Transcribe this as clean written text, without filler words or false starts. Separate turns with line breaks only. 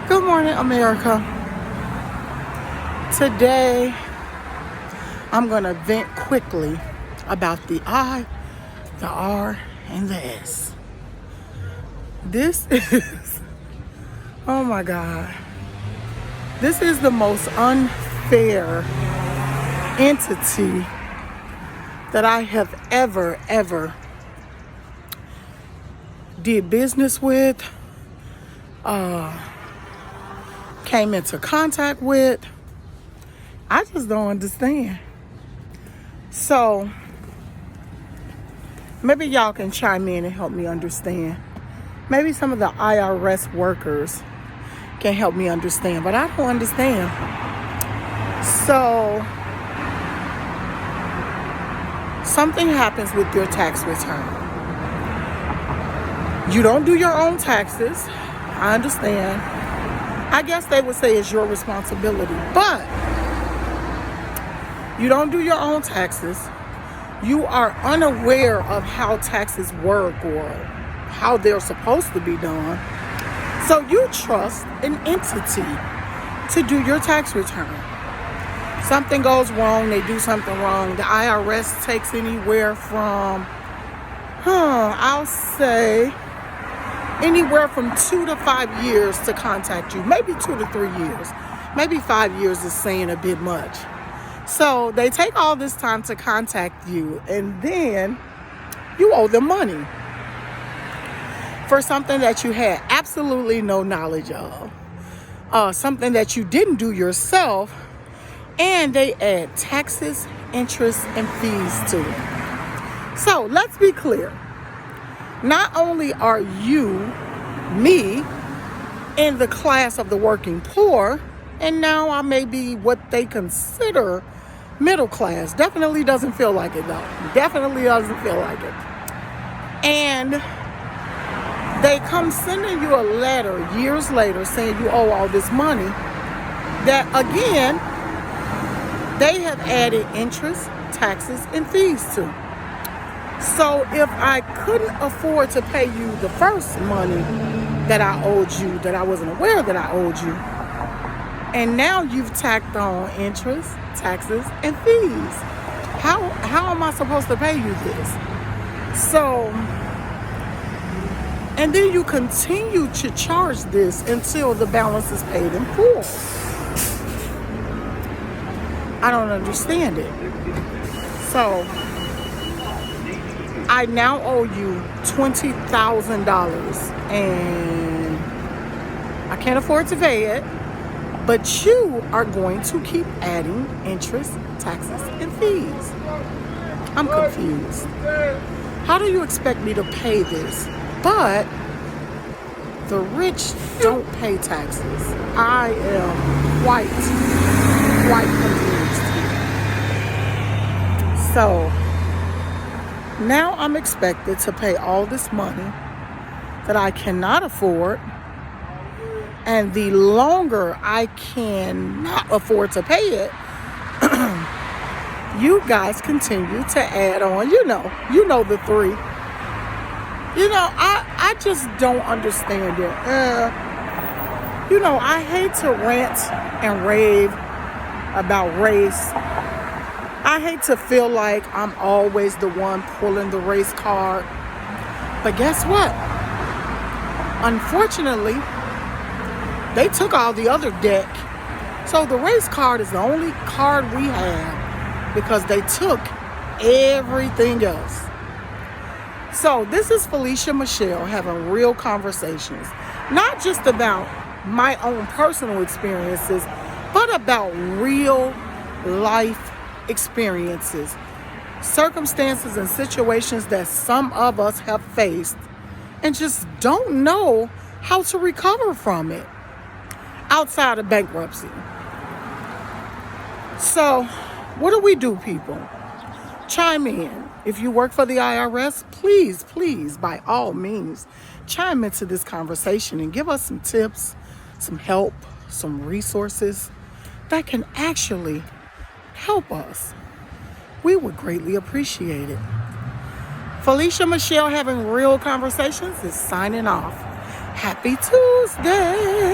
Good morning, America. Today, I'm going to vent quickly about the I, the R, and the S. This is, oh my God, this is the most unfair entity that I have ever did business with, came into contact with. I just don't understand. So maybe y'all can chime in and help me understand. Maybe some of the IRS workers can help me understand, but I don't understand. So something happens with your tax return. You don't do your own taxes. I understand. I guess they would say it's your responsibility, but you don't do your own taxes. You are unaware of how taxes work or how they're supposed to be done. So you trust an entity to do your tax return. Something goes wrong, they do something wrong. The IRS takes anywhere from, I'll say, anywhere from 2 to 5 years to contact you. Maybe 2 to 3 years. Maybe 5 years is saying a bit much. So they take all this time to contact you, and then you owe them money for something that you had absolutely no knowledge of, something that you didn't do yourself, and they add taxes, interest, and fees to it. So let's be clear. Not only are you, me, in the class of the working poor, and now I may be what they consider middle class. Definitely doesn't feel like it though. Definitely doesn't feel like it. And they come sending you a letter years later saying you owe all this money that, again, they have added interest, taxes, and fees to. So if I couldn't afford to pay you the first money that I owed you, that I wasn't aware that I owed you, and now you've tacked on interest, taxes, and fees, how am I supposed to pay you this? So, and then you continue to charge this until the balance is paid in full. I don't understand it. So I now owe you $20,000 and I can't afford to pay it, but you are going to keep adding interest, taxes, and fees. I'm confused. How do you expect me to pay this? But the rich don't pay taxes. I am quite confused. So now I'm expected to pay all this money that I cannot afford, and the longer I cannot afford to pay it, you guys continue to add on, you know the three. I just don't understand it. I hate to rant and rave about race. I hate to feel like I'm always the one pulling the race card. But guess what? Unfortunately, they took all the other deck. So the race card is the only card we have because they took everything else. So this is Felicia Michelle having real conversations, not just about my own personal experiences, but about real life experiences, circumstances and situations that some of us have faced and just don't know how to recover from it outside of bankruptcy. So what do we do, people? Chime in. If you work for the IRS, please, by all means, chime into this conversation and give us some tips, some help, some resources that can actually help us. We would greatly appreciate it. Felicia Michelle having real conversations is signing off. Happy Tuesday.